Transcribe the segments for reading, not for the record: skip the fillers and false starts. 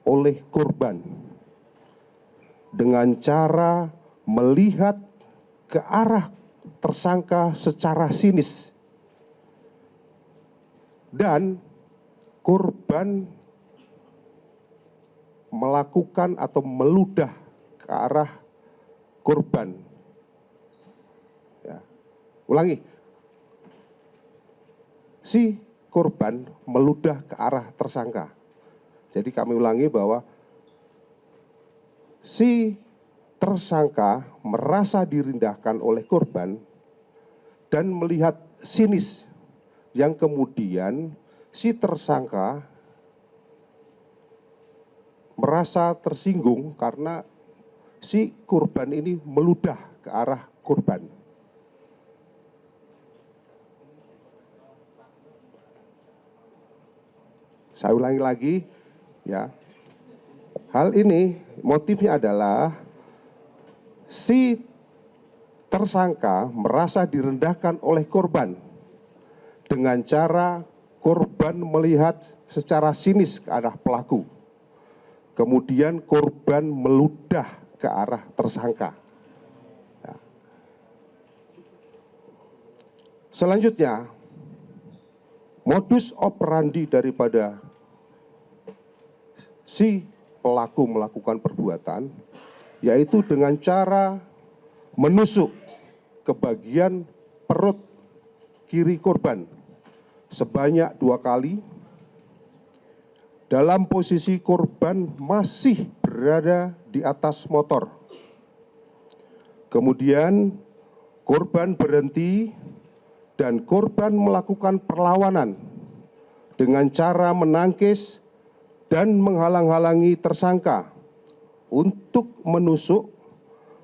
oleh korban dengan cara melihat ke arah tersangka secara sinis, dan korban melakukan atau meludah ke arah korban. Ya. Ulangi, si korban meludah ke arah tersangka. Jadi kami ulangi bahwa si tersangka merasa direndahkan oleh korban dan melihat sinis, yang kemudian si tersangka merasa tersinggung karena si korban ini meludah ke arah korban. Saya ulangi lagi, ya. Hal ini motifnya adalah si tersangka merasa direndahkan oleh korban dengan cara korban melihat secara sinis ke arah pelaku. Kemudian korban meludah ke arah tersangka. Ya. Selanjutnya, modus operandi daripada si pelaku melakukan perbuatan yaitu dengan cara menusuk ke bagian perut kiri korban sebanyak 2 kali dalam posisi korban masih berada di atas motor. Kemudian korban berhenti dan korban melakukan perlawanan dengan cara menangkis dan menghalang-halangi tersangka untuk menusuk,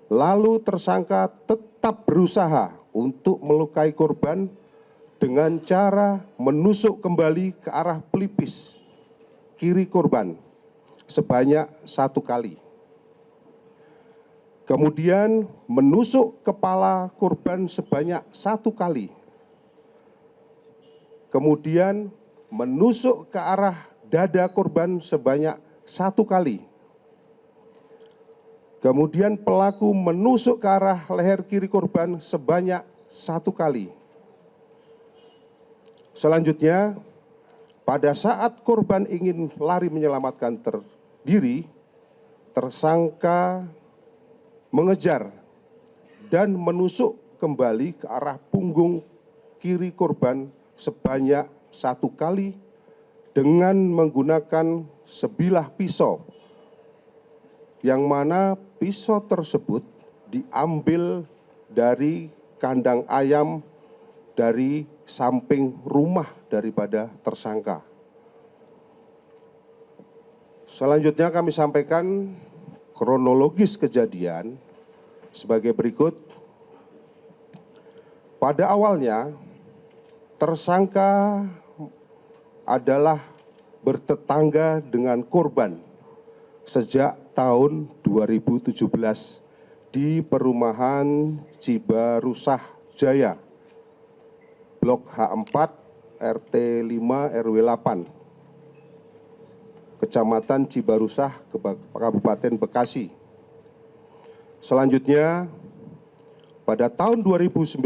lalu tersangka tetap berusaha untuk melukai korban dengan cara menusuk kembali ke arah pelipis kiri korban sebanyak 1 kali. Kemudian menusuk kepala korban sebanyak 1 kali. Kemudian menusuk ke arah dada korban sebanyak 1 kali. Kemudian pelaku menusuk ke arah leher kiri korban sebanyak 1 kali. Selanjutnya, pada saat korban ingin lari menyelamatkan diri, tersangka mengejar dan menusuk kembali ke arah punggung kiri korban sebanyak 1 kali dengan menggunakan sebilah pisau, yang mana pisau tersebut diambil dari kandang ayam dari samping rumah daripada tersangka. Selanjutnya kami sampaikan kronologis kejadian sebagai berikut. Pada awalnya, tersangka adalah bertetangga dengan korban sejak tahun 2017 di perumahan Cibarusah Jaya, Blok H4, RT 5, RW 8, Kecamatan Cibarusah, Kabupaten Bekasi. Selanjutnya, pada tahun 2019,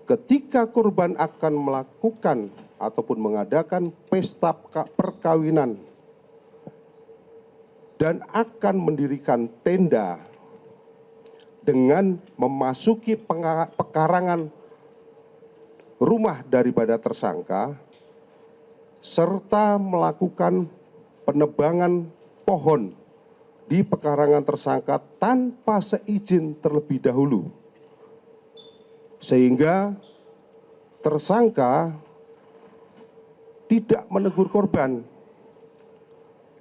ketika korban akan melakukan ataupun mengadakan pesta perkawinan dan akan mendirikan tenda dengan memasuki pekarangan rumah daripada tersangka serta melakukan penebangan pohon di pekarangan tersangka tanpa seizin terlebih dahulu, sehingga tersangka tidak menegur korban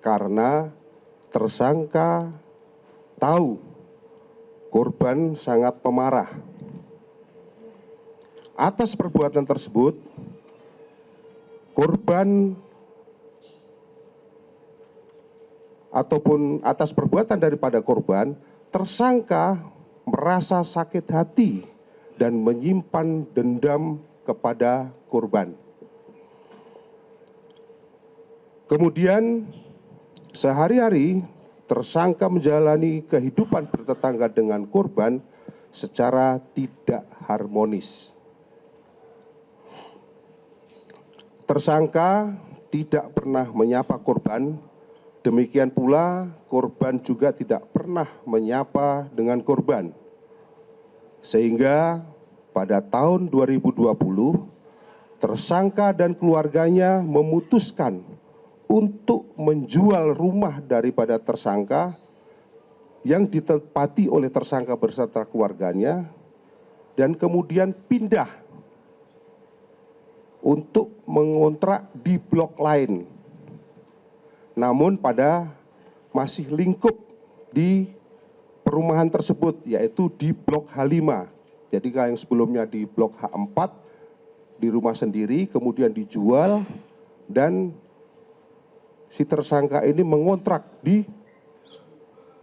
karena tersangka tahu korban sangat pemarah. Atas perbuatan tersebut, korban ataupun atas perbuatan daripada korban, tersangka merasa sakit hati dan menyimpan dendam kepada korban. Kemudian Sehari-hari tersangka menjalani kehidupan bertetangga dengan korban secara tidak harmonis. Tersangka tidak pernah menyapa korban, demikian pula korban juga tidak pernah menyapa dengan korban. Sehingga pada tahun 2020, tersangka dan keluarganya memutuskan untuk menjual rumah daripada tersangka yang ditempati oleh tersangka beserta keluarganya dan kemudian pindah untuk mengontrak di blok lain. Namun pada masih lingkup di perumahan tersebut, yaitu di blok H5. Jadi yang sebelumnya di blok H4 di rumah sendiri, kemudian dijual dan si tersangka ini mengontrak di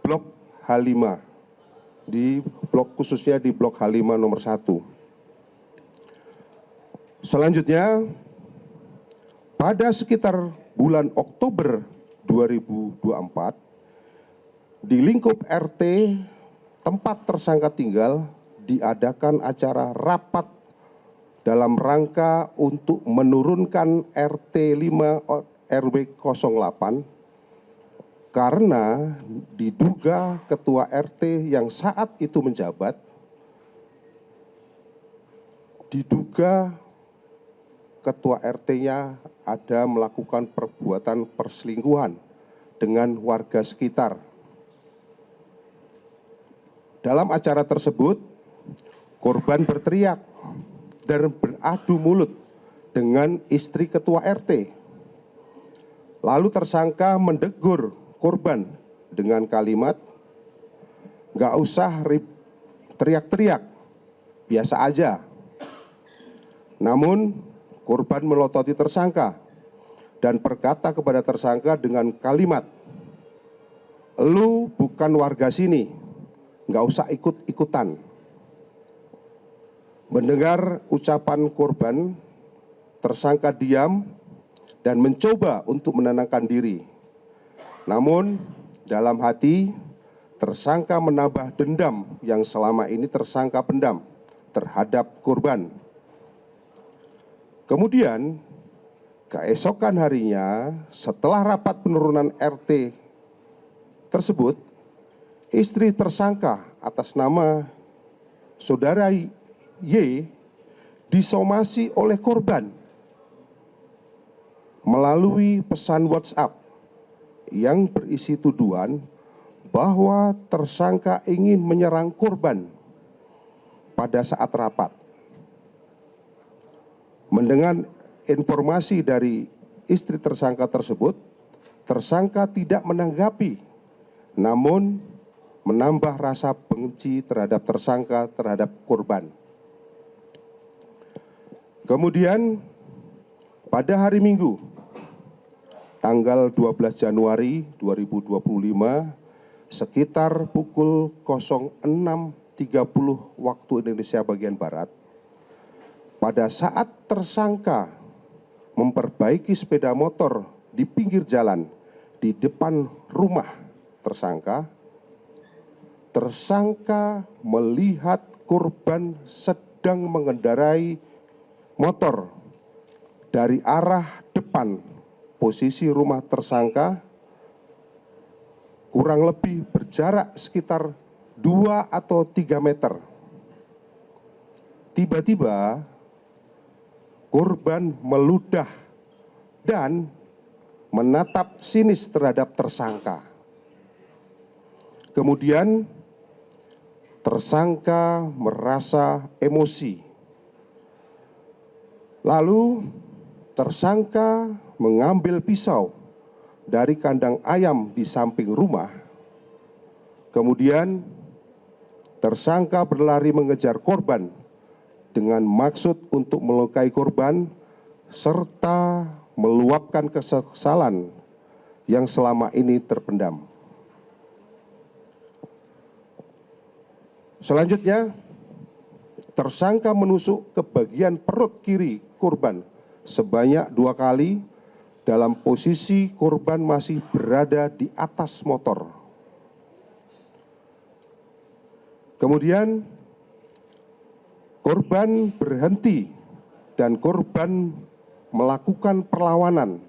blok H5, di blok khususnya di blok H5 nomor 1. Selanjutnya, pada sekitar bulan Oktober 2024, di lingkup RT tempat tersangka tinggal diadakan acara rapat dalam rangka untuk menurunkan RT 5 RW 08 karena diduga ketua RT yang saat itu menjabat diduga ketua RT-nya ada melakukan perbuatan perselingkuhan dengan warga sekitar. Dalam acara tersebut, korban berteriak dan beradu mulut dengan istri ketua RT. Lalu tersangka mendegur korban dengan kalimat, "Nggak usah teriak-teriak, biasa aja." Namun, korban melototi tersangka dan berkata kepada tersangka dengan kalimat, "Lu bukan warga sini, nggak usah ikut-ikutan." Mendengar ucapan korban, tersangka diam dan mencoba untuk menenangkan diri. Namun, dalam hati, tersangka menambah dendam yang selama ini tersangka pendam terhadap korban. Kemudian, keesokan harinya setelah rapat penurunan RT tersebut, istri tersangka atas nama saudara Y disomasi oleh korban melalui pesan WhatsApp yang berisi tuduhan bahwa tersangka ingin menyerang korban pada saat rapat. Mendengar informasi dari istri tersangka tersebut, tersangka tidak menanggapi, namun menambah rasa benci terhadap tersangka terhadap korban. Kemudian pada hari Minggu, tanggal 12 Januari 2025, sekitar pukul 06.30 waktu Indonesia bagian Barat, pada saat tersangka memperbaiki sepeda motor di pinggir jalan di depan rumah tersangka, tersangka melihat korban sedang mengendarai motor dari arah depan posisi rumah tersangka kurang lebih berjarak sekitar 2 atau 3 meter. Tiba-tiba korban meludah dan menatap sinis terhadap tersangka. Kemudian tersangka merasa emosi. Lalu tersangka mengambil pisau dari kandang ayam di samping rumah. Kemudian tersangka berlari mengejar korban dengan maksud untuk melukai korban serta meluapkan kekesalan yang selama ini terpendam. Selanjutnya, tersangka menusuk ke bagian perut kiri korban sebanyak 2 kali dalam posisi korban masih berada di atas motor. Kemudian korban berhenti dan korban melakukan perlawanan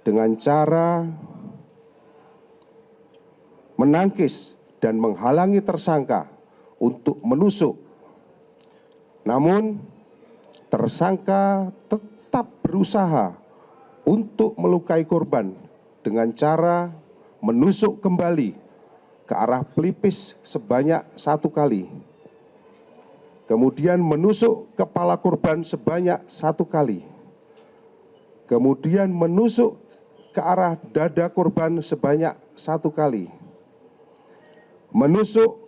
dengan cara menangkis dan menghalangi tersangka untuk menusuk. Namun tersangka tetap berusaha untuk melukai korban dengan cara menusuk kembali ke arah pelipis sebanyak 1 kali. Kemudian menusuk kepala korban sebanyak 1 kali. Kemudian menusuk ke arah dada korban sebanyak 1 kali. Menusuk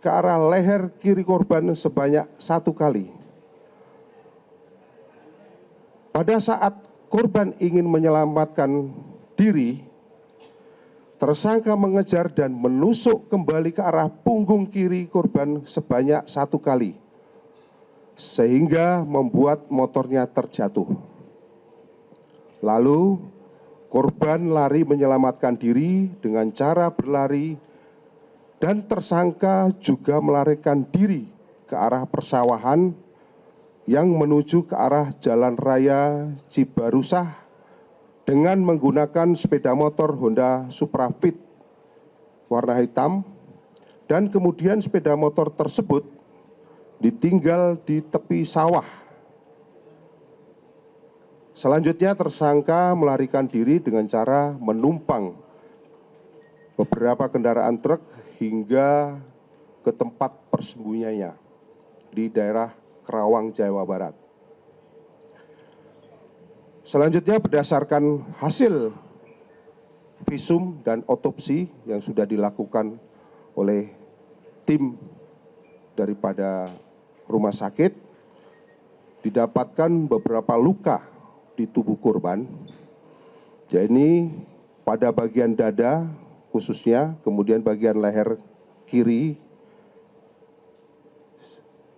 ke arah leher kiri korban sebanyak 1 kali. Pada saat korban ingin menyelamatkan diri, tersangka mengejar dan menusuk kembali ke arah punggung kiri korban sebanyak 1 kali, sehingga membuat motornya terjatuh. Lalu korban lari menyelamatkan diri dengan cara berlari, dan tersangka juga melarikan diri ke arah persawahan yang menuju ke arah Jalan Raya Cibarusah dengan menggunakan sepeda motor Honda Supra Fit warna hitam, dan kemudian sepeda motor tersebut ditinggal di tepi sawah. Selanjutnya tersangka melarikan diri dengan cara menumpang beberapa kendaraan truk hingga ke tempat persembunyiannya di daerah Kerawang, Jawa Barat. Selanjutnya berdasarkan hasil visum dan otopsi yang sudah dilakukan oleh tim daripada rumah sakit, didapatkan beberapa luka di tubuh korban. Jadi pada bagian dada khususnya, kemudian bagian leher kiri,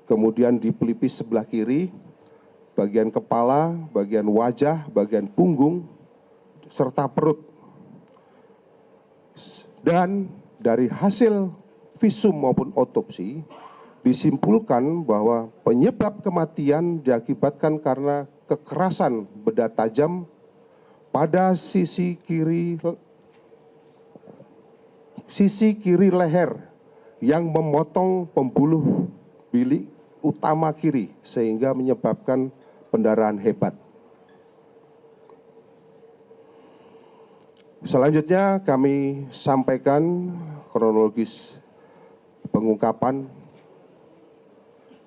kemudian di pelipis sebelah kiri, bagian kepala, bagian wajah, bagian punggung, serta perut. Dan dari hasil visum maupun otopsi disimpulkan bahwa penyebab kematian diakibatkan karena kekerasan benda tajam pada sisi kiri leher yang memotong pembuluh bilik utama kiri sehingga menyebabkan pendarahan hebat. Selanjutnya kami sampaikan kronologis pengungkapan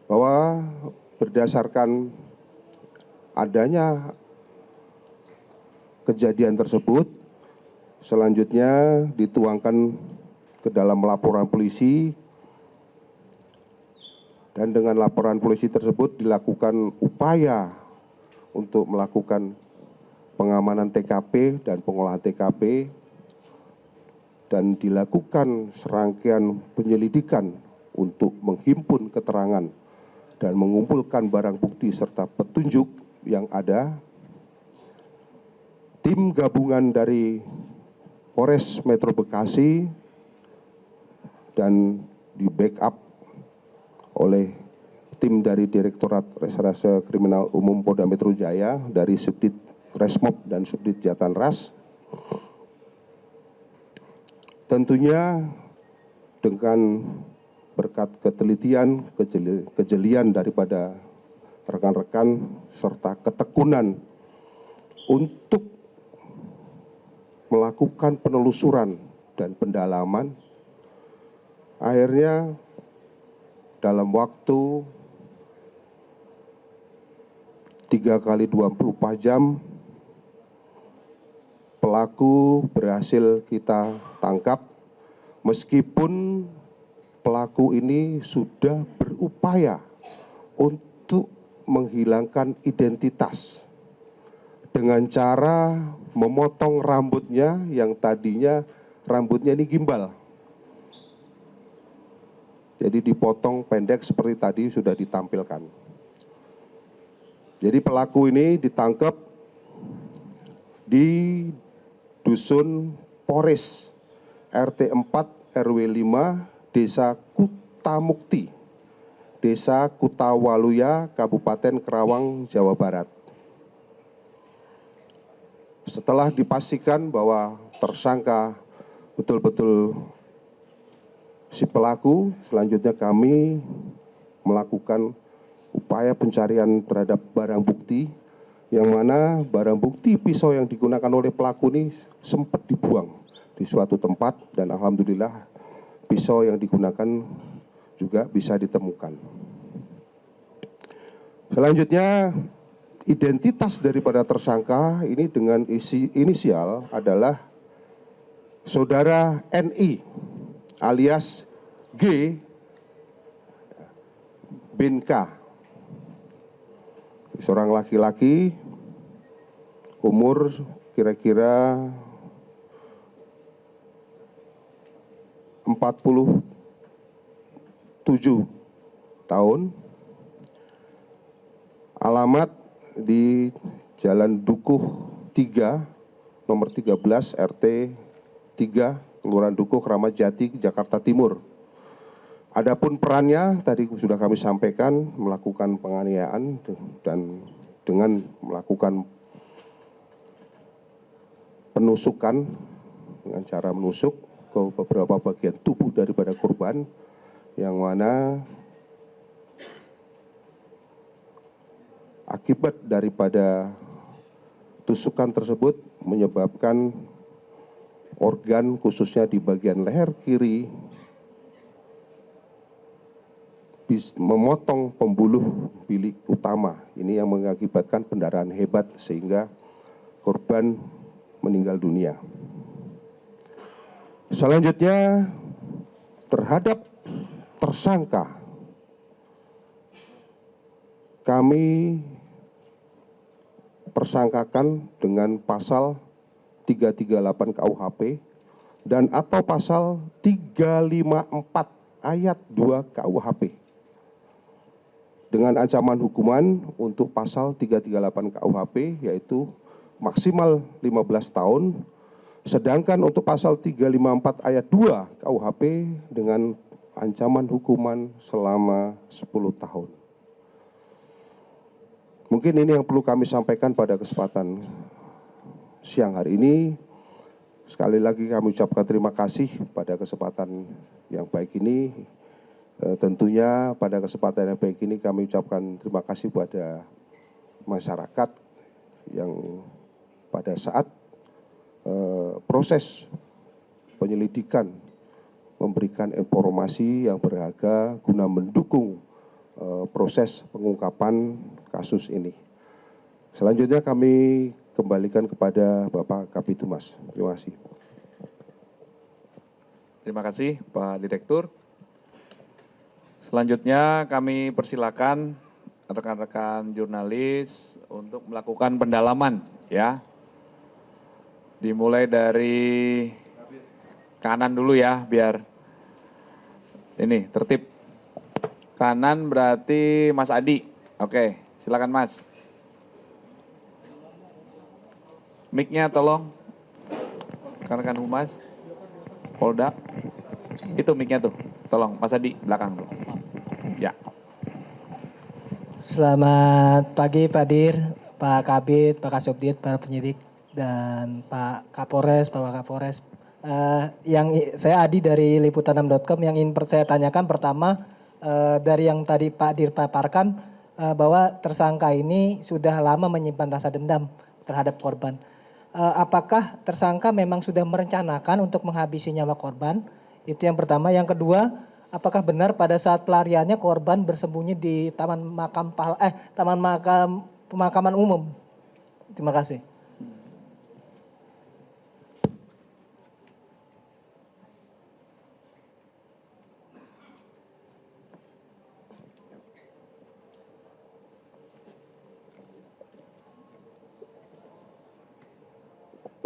bahwa berdasarkan adanya kejadian tersebut, selanjutnya dituangkan ke dalam laporan polisi, dan dengan laporan polisi tersebut dilakukan upaya untuk melakukan pengamanan TKP dan pengolahan TKP, dan dilakukan serangkaian penyelidikan untuk menghimpun keterangan dan mengumpulkan barang bukti serta petunjuk yang ada. Tim gabungan dari Polres Metro Bekasi dan di backup oleh tim dari Direktorat Reserse Kriminal Umum Polda Metro Jaya dari Subdit Resmob dan Subdit Jatanras. Tentunya dengan berkat ketelitian, kejelian daripada rekan-rekan serta ketekunan untuk melakukan penelusuran dan pendalaman, akhirnya dalam waktu 3 kali 24 jam pelaku berhasil kita tangkap, meskipun pelaku ini sudah berupaya untuk menghilangkan identitas dengan cara memotong rambutnya yang tadinya rambutnya ini gimbal. Jadi dipotong pendek seperti tadi sudah ditampilkan. Jadi pelaku ini ditangkap di Dusun Pores, RT 4 RW 5, Desa Kutamukti, Desa Kutawaluya, Kabupaten Kerawang, Jawa Barat. Setelah dipastikan bahwa tersangka betul-betul si pelaku, selanjutnya kami melakukan upaya pencarian terhadap barang bukti, yang mana barang bukti pisau yang digunakan oleh pelaku ini sempat dibuang di suatu tempat, dan alhamdulillah pisau yang digunakan juga bisa ditemukan. Selanjutnya, identitas daripada tersangka ini dengan inisial adalah Saudara NI alias G bin K, seorang laki-laki, umur kira-kira 47 tahun, alamat di Jalan Dukuh 3, nomor 13, RT 3, Kelurahan Dukuh, Kramat Jati, Jakarta Timur. Adapun perannya tadi sudah kami sampaikan, melakukan penganiayaan dan dengan melakukan penusukan dengan cara menusuk ke beberapa bagian tubuh daripada korban, yang mana akibat daripada tusukan tersebut menyebabkan organ khususnya di bagian leher kiri memotong pembuluh bilik utama. Ini yang mengakibatkan pendarahan hebat sehingga korban meninggal dunia. Selanjutnya, terhadap tersangka kami persangkakan dengan pasal 338 KUHP dan atau pasal 354 ayat 2 KUHP dengan ancaman hukuman untuk pasal 338 KUHP yaitu maksimal 15 tahun, sedangkan untuk pasal 354 ayat 2 KUHP dengan ancaman hukuman selama 10 tahun. Mungkin ini yang perlu kami sampaikan pada kesempatan siang hari ini. Sekali lagi kami ucapkan terima kasih pada kesempatan yang baik ini. Tentunya pada kesempatan yang baik ini kami ucapkan terima kasih pada masyarakat yang pada saat proses penyelidikan memberikan informasi yang berharga guna mendukung proses pengungkapan kasus ini. Selanjutnya kami kembalikan kepada Bapak Kabitumas. Terima kasih. Terima kasih Pak Direktur. Selanjutnya kami persilakan rekan-rekan jurnalis untuk melakukan pendalaman ya. Dimulai dari kanan dulu ya biar ini tertib. Kanan berarti Mas Adi. Oke, silakan Mas. Mic-nya tolong. Rekan-rekan Humas, Polda. Itu mic-nya tuh. Tolong Mas Adi belakang tuh. Ya. Selamat pagi Pak Dir, Pak Kabid, Pak Kasubdit, para penyidik, dan Pak Kapolres, Bapak Kapolres. Saya Adi dari liputan6.com. Yang ingin saya tanyakan pertama, dari yang tadi Pak Dir paparkan bahwa tersangka ini sudah lama menyimpan rasa dendam terhadap korban. Apakah tersangka memang sudah merencanakan untuk menghabisi nyawa korban? Itu yang pertama. Yang kedua, apakah benar pada saat pelariannya korban bersembunyi di taman pemakaman umum? Terima kasih.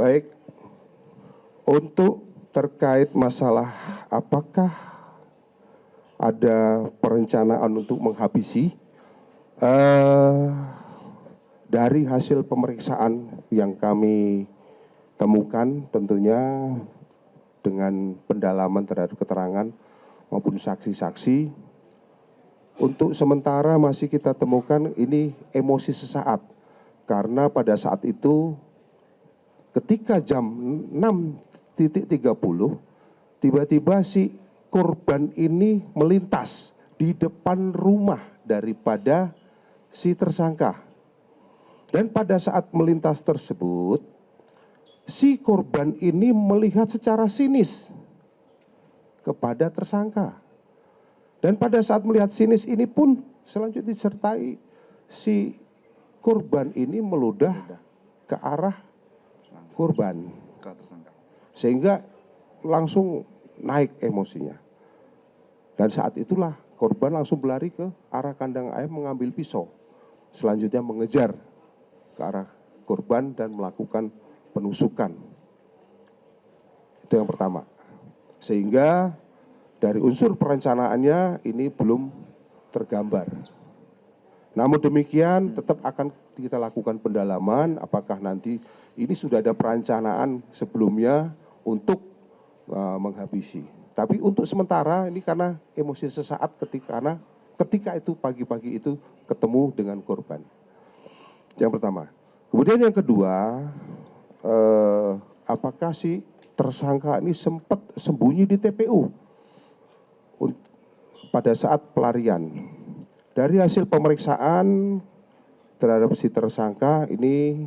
Baik, untuk terkait masalah apakah ada perencanaan untuk menghabisi, dari hasil pemeriksaan yang kami temukan tentunya dengan pendalaman terhadap keterangan maupun saksi-saksi, untuk sementara masih kita temukan ini emosi sesaat. Karena pada saat itu ketika jam 6.30 tiba-tiba si korban ini melintas di depan rumah daripada si tersangka. Dan pada saat melintas tersebut, si korban ini melihat secara sinis kepada tersangka. Dan pada saat melihat sinis ini pun selanjutnya disertai si korban ini meludah ke arah korban. Sehingga langsung naik emosinya. Dan saat itulah korban langsung berlari ke arah kandang ayam mengambil pisau. Selanjutnya mengejar ke arah korban dan melakukan penusukan. Itu yang pertama. Sehingga dari unsur perencanaannya ini belum tergambar. Namun demikian tetap akan kita lakukan pendalaman apakah nanti ini sudah ada perencanaan sebelumnya untuk menghabisi. Tapi untuk sementara ini karena emosi sesaat ketika itu pagi-pagi itu ketemu dengan korban. Yang pertama. Kemudian yang kedua, apakah si tersangka ini sempat sembunyi di TPU pada saat pelarian? Dari hasil pemeriksaan terhadap si tersangka ini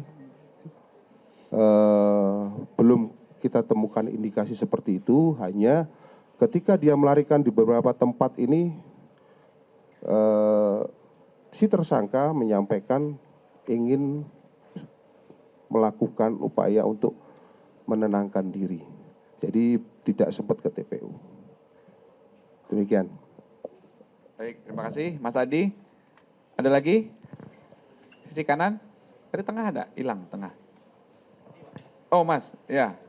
belum kita temukan indikasi seperti itu, hanya ketika dia melarikan di beberapa tempat ini si tersangka menyampaikan ingin melakukan upaya untuk menenangkan diri. Jadi tidak sempat ke TPU. Demikian. Baik, terima kasih Mas Adi. Ada lagi? Sisi kanan? Dari tengah ada? Hilang tengah. Oh Mas, ya.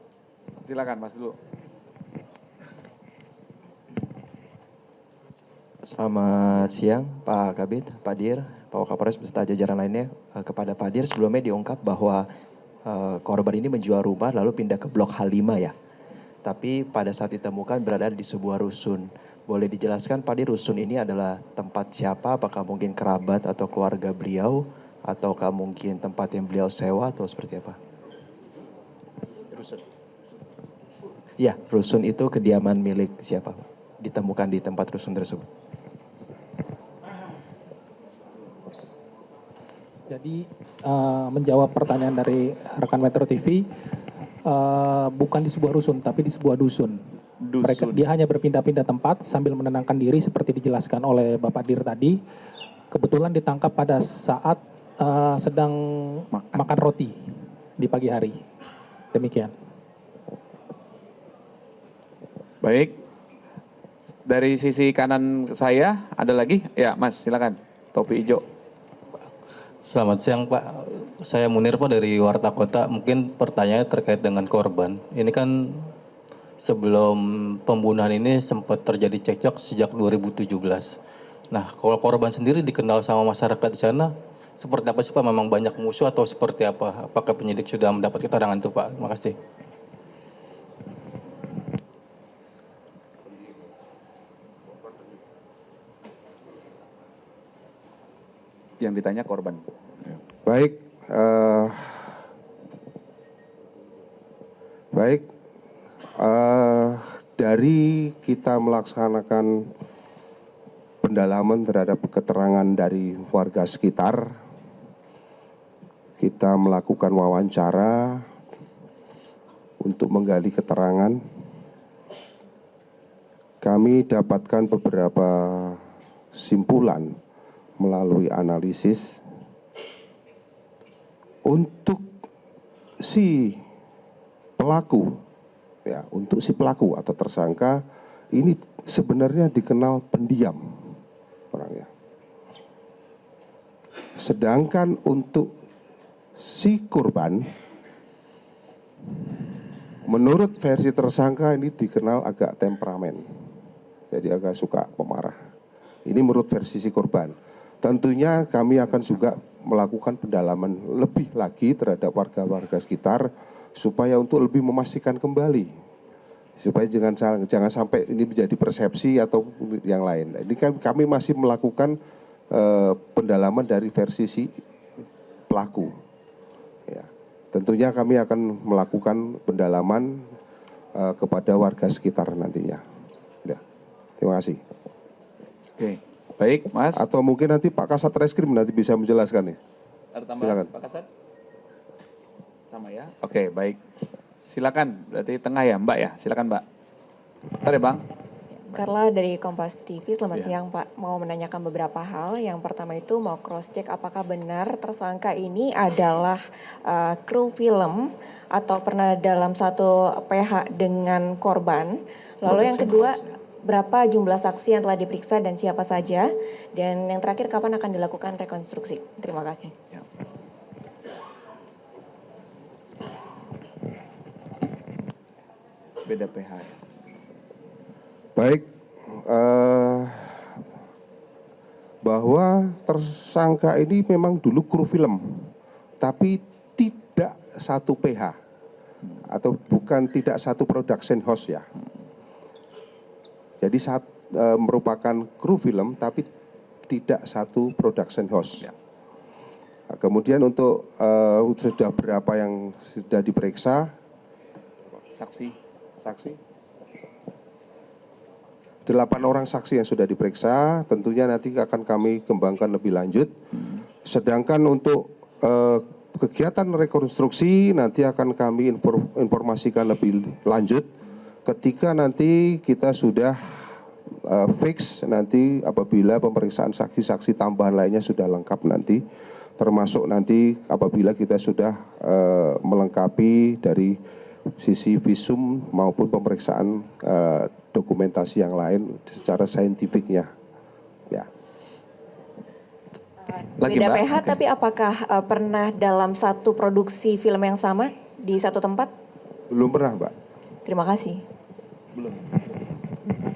Silakan Mas dulu. Selamat siang Pak Kabid, Pak Dir, Pak Wakapolres beserta jajaran lainnya. Kepada Pak Dir sebelumnya diungkap bahwa korban ini menjual rumah lalu pindah ke blok H5 ya. Tapi pada saat ditemukan berada di sebuah rusun. Boleh dijelaskan Pak Dir, rusun ini adalah tempat siapa? Apakah mungkin kerabat atau keluarga beliau? Ataukah mungkin tempat yang beliau sewa atau seperti apa? Rusun. Ya, rusun itu kediaman milik siapa? Ditemukan di tempat rusun tersebut. Jadi menjawab pertanyaan dari rekan Metro TV, bukan di sebuah rusun tapi di sebuah dusun. Dia hanya berpindah-pindah tempat sambil menenangkan diri seperti dijelaskan oleh Bapak Dir tadi. Kebetulan ditangkap pada saat sedang makan roti di pagi hari. Demikian. Baik. Dari sisi kanan saya ada lagi? Ya Mas, silakan. Topi hijau. Selamat siang Pak, saya Munir Pak dari Warta Kota. Mungkin pertanyaannya terkait dengan korban. Ini kan sebelum pembunuhan ini sempat terjadi cekcok sejak 2017. Nah, kalau korban sendiri dikenal sama masyarakat di sana, seperti apa sih Pak? Memang banyak musuh atau seperti apa? Apakah penyidik sudah mendapat keterangan itu Pak? Terima kasih. Yang ditanya korban. Baik, dari kita melaksanakan pendalaman terhadap keterangan dari warga sekitar, kita melakukan wawancara untuk menggali keterangan. Kami dapatkan beberapa simpulan melalui analisis untuk si pelaku, ya, untuk si pelaku atau tersangka ini sebenarnya dikenal pendiam orangnya. Sedangkan untuk si korban, menurut versi tersangka ini dikenal agak temperamen, jadi agak suka pemarah. Ini menurut versi si korban. Tentunya kami akan juga melakukan pendalaman lebih lagi terhadap warga-warga sekitar supaya untuk lebih memastikan kembali, supaya jangan sampai ini menjadi persepsi atau yang lain. Ini kan kami masih melakukan pendalaman dari versi si pelaku. Ya, tentunya kami akan melakukan pendalaman kepada warga sekitar nantinya. Ya, terima kasih. Oke, baik Mas. Atau mungkin nanti Pak Kasat Reskrim nanti bisa menjelaskan nih. Ada tambahan Pak Kasat? Sama ya? Oke, baik. Silakan, berarti tengah ya Mbak ya? Silakan Mbak. Bentar ya Bang. Carla dari Kompas TV, selamat Ya. siang Pak. Mau menanyakan beberapa hal. Yang pertama itu mau cross check apakah benar tersangka ini adalah kru film atau pernah dalam satu PH dengan korban. Lalu yang kedua, berapa jumlah saksi yang telah diperiksa dan siapa saja. Dan yang terakhir, kapan akan dilakukan rekonstruksi? Terima kasih. Ya. Beda PH ya. Baik, bahwa tersangka ini memang dulu kru film, tapi tidak satu PH atau bukan tidak satu production house ya. Jadi merupakan kru film tapi tidak satu production house. Ya. Nah, kemudian untuk sudah berapa yang sudah diperiksa? Saksi. 8 orang saksi yang sudah diperiksa, tentunya nanti akan kami kembangkan lebih lanjut. Sedangkan untuk kegiatan rekonstruksi nanti akan kami informasikan lebih lanjut ketika nanti kita sudah fix nanti apabila pemeriksaan saksi-saksi tambahan lainnya sudah lengkap nanti, termasuk nanti apabila kita sudah melengkapi dari sisi visum maupun pemeriksaan dokumentasi yang lain secara saintifiknya. Ya. Lagi, Beda Mbak? PH, Oke. tapi apakah pernah dalam satu produksi film yang sama di satu tempat? Belum pernah, Mbak. Terima kasih.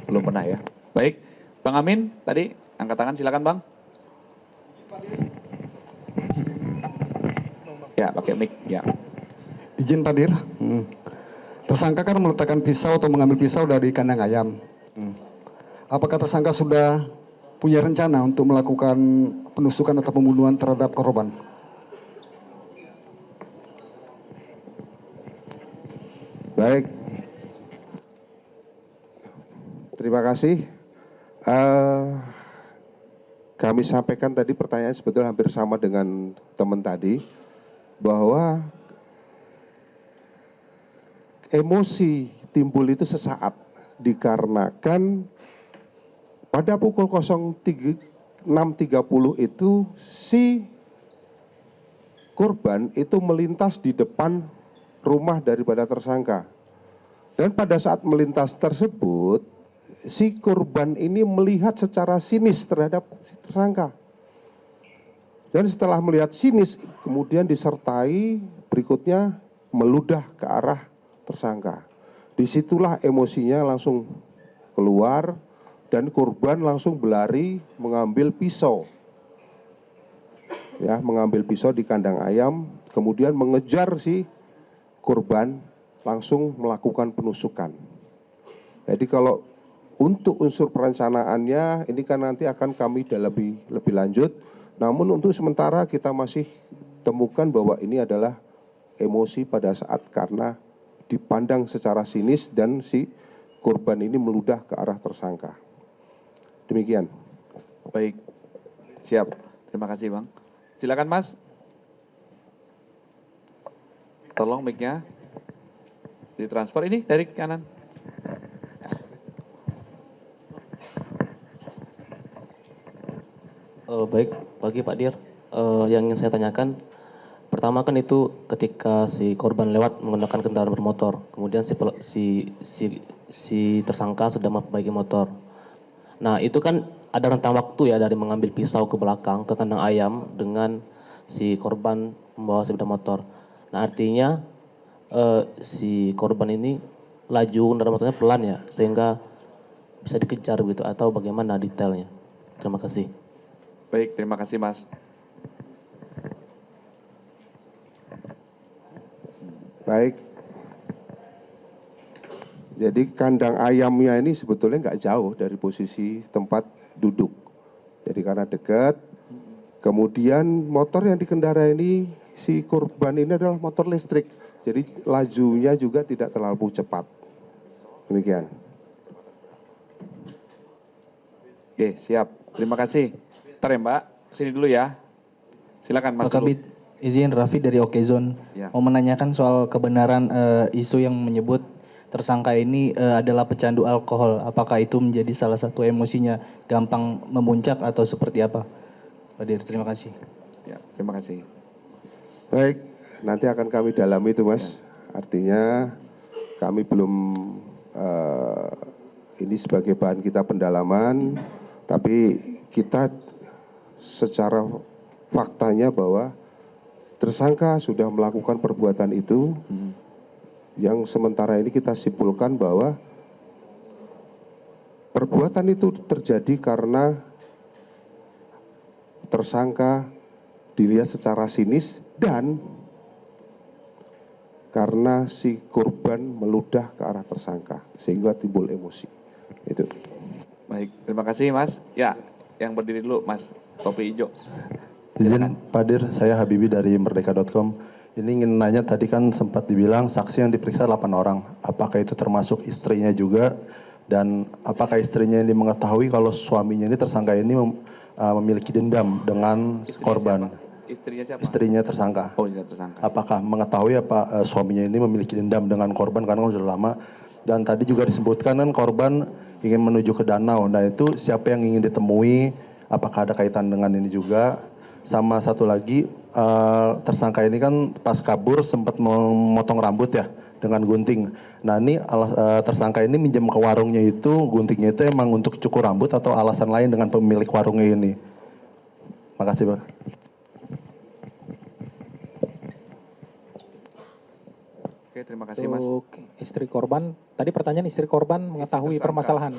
Belum pernah ya. Baik, Bang Amin tadi angkat tangan, silakan Bang. Ya, pakai mic ya. Izin Pak Dir. Tersangka kan meletakkan pisau atau mengambil pisau dari kandang ayam. Apakah tersangka sudah punya rencana untuk melakukan penusukan atau pembunuhan terhadap korban? Baik. Terima kasih. Kami sampaikan tadi pertanyaan sebetulnya hampir sama dengan teman tadi, bahwa emosi timbul itu sesaat dikarenakan pada pukul 06.30 itu si korban itu melintas di depan rumah daripada tersangka. Dan pada saat melintas tersebut, si korban ini melihat secara sinis terhadap si tersangka. Dan setelah melihat sinis, kemudian disertai berikutnya meludah ke arah tersangka. Disitulah emosinya langsung keluar dan korban langsung berlari mengambil pisau. Ya, mengambil pisau di kandang ayam, kemudian mengejar si korban, langsung melakukan penusukan. Jadi kalau untuk unsur perencanaannya ini kan nanti akan kami dalami lebih lanjut. Namun untuk sementara kita masih temukan bahwa ini adalah emosi pada saat karena dipandang secara sinis dan si korban ini meludah ke arah tersangka. Demikian. Baik, siap. Terima kasih Bang. Silakan Mas. Tolong mic-nya ditransfer ini dari kanan. Baik, pagi Pak Dir. Yang ingin saya tanyakan, pertama kan itu ketika si korban lewat menggunakan kendaraan bermotor, kemudian si tersangka sedang memperbaiki motor. Nah itu kan ada rentang waktu ya dari mengambil pisau ke belakang ke kandang ayam dengan si korban membawa sepeda motor. Nah artinya si korban ini laju kendaraan motornya pelan ya, sehingga bisa dikejar gitu atau bagaimana detailnya? Terima kasih. Baik, terima kasih Mas. Baik. Jadi kandang ayamnya ini sebetulnya nggak jauh dari posisi tempat duduk. Jadi karena dekat, kemudian motor yang dikendarai ini, si korban ini adalah motor listrik. Jadi lajunya juga tidak terlalu cepat. Demikian. Oke, siap. Terima kasih. Ntar ya Mbak, sini dulu ya. Silakan Mas. Pak Kabit, izin Raffi dari Okezone. Ya. Mau menanyakan soal kebenaran isu yang menyebut tersangka ini adalah pecandu alkohol. Apakah itu menjadi salah satu emosinya gampang memuncak atau seperti apa? Pak Dir, terima kasih. Ya, terima kasih. Baik, nanti akan kami dalami itu Mas. Artinya kami belum ini sebagai bahan kita pendalaman, tapi kita secara faktanya bahwa tersangka sudah melakukan perbuatan itu, yang sementara ini kita simpulkan bahwa perbuatan itu terjadi karena tersangka dilihat secara sinis dan karena si korban meludah ke arah tersangka sehingga timbul emosi. Itu. Baik, terima kasih Mas. Ya, yang berdiri dulu Mas, topi hijau. Izin Pak Dir, saya Habibi dari Merdeka.com. Ini ingin nanya, tadi kan sempat dibilang saksi yang diperiksa 8 orang. Apakah itu termasuk istrinya juga? Dan apakah istrinya ini mengetahui kalau suaminya ini tersangka ini memiliki dendam dengan korban? Siapa? Istrinya siapa? Istrinya tersangka. Oh, istrinya tersangka. Apakah mengetahui suaminya ini memiliki dendam dengan korban karena sudah lama? Dan tadi juga disebutkan kan korban ingin menuju ke danau. Nah itu siapa yang ingin ditemui? Apakah ada kaitan dengan ini juga? Sama satu lagi, tersangka ini kan pas kabur sempat memotong rambut ya dengan gunting. Nah ini tersangka ini minjem ke warungnya itu, guntingnya itu emang untuk cukur rambut atau alasan lain dengan pemilik warungnya ini? Makasih Pak. Oke, terima kasih Mas. Untuk istri korban, tadi pertanyaan istri korban mengetahui permasalahan.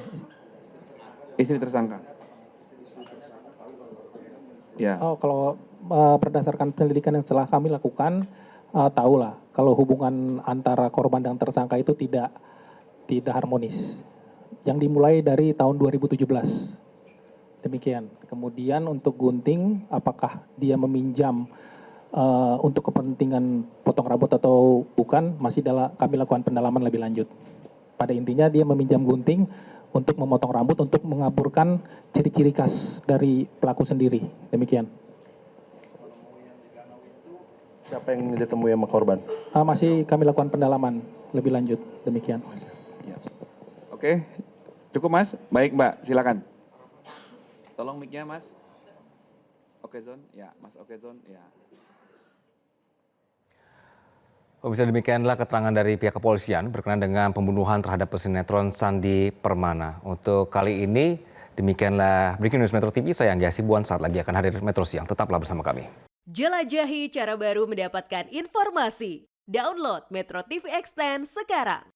Istri tersangka. Ya. Oh, kalau berdasarkan penyelidikan yang setelah kami lakukan, tahulah kalau hubungan antara korban dan tersangka itu tidak harmonis. Yang dimulai dari tahun 2017. Demikian. Kemudian untuk gunting, apakah dia meminjam untuk kepentingan potong rambut atau bukan, masih kami lakukan pendalaman lebih lanjut. Pada intinya dia meminjam gunting untuk memotong rambut, untuk mengaburkan ciri-ciri khas dari pelaku sendiri. Demikian. Siapa yang ditemui sama korban? Masih kami lakukan pendalaman lebih lanjut. Demikian. Ya. Oke, cukup Mas. Baik Mbak, silakan. Tolong mic-nya Mas. Okezone, ya Mas Okezone, ya. Bisa demikianlah keterangan dari pihak kepolisian berkenaan dengan pembunuhan terhadap pesinetron Sandi Permana. Untuk kali ini, demikianlah Breaking News Metro TV. Saya Anggi Hasibuan, saat lagi akan hadir Metro Siang. Tetaplah bersama kami. Jelajahi cara baru mendapatkan informasi. Download Metro TV Extend sekarang.